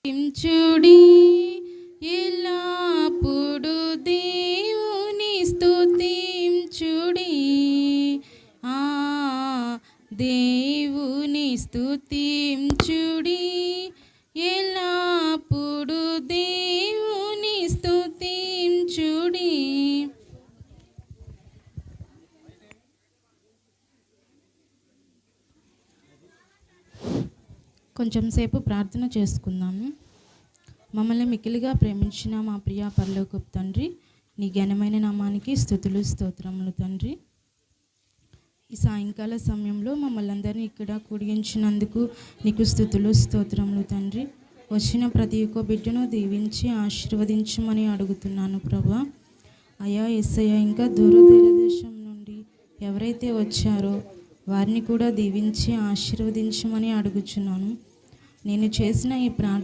స్తుతించుడి ఎల్లప్పుడు దేవుని స్తుతించుడి. దేవుని స్తుతించుడి ఎల్లప్పుడు దేవుని స్తుతించుడి. కొంచెం సేపు ప్రార్థన చేసుకుందాము. మమ్మల్ని మిక్కిలిగా ప్రేమించిన మా ప్రియ పరలోకపు తండ్రి, నీ ఘనమైన నామానికి స్తుతులు స్తోత్రములు తండ్రి. ఈ సాయంకాల సమయంలో మమ్మల్ని అందరినీ ఇక్కడ కూడించినందుకు నీకు స్తుతులు స్తోత్రములు తండ్రి. వచ్చిన ప్రతి ఒక్క బిడ్డను దీవించి ఆశీర్వదించమని అడుగుతున్నాను ప్రభా. అయ్యా యేసయ్య, ఇంకా దూర దేశం నుండి ఎవరైతే వచ్చారో వారిని కూడా దీవించి ఆశీర్వదించమని అడుగుచున్నాను. నేను చేసిన ఈ ప్రార్థన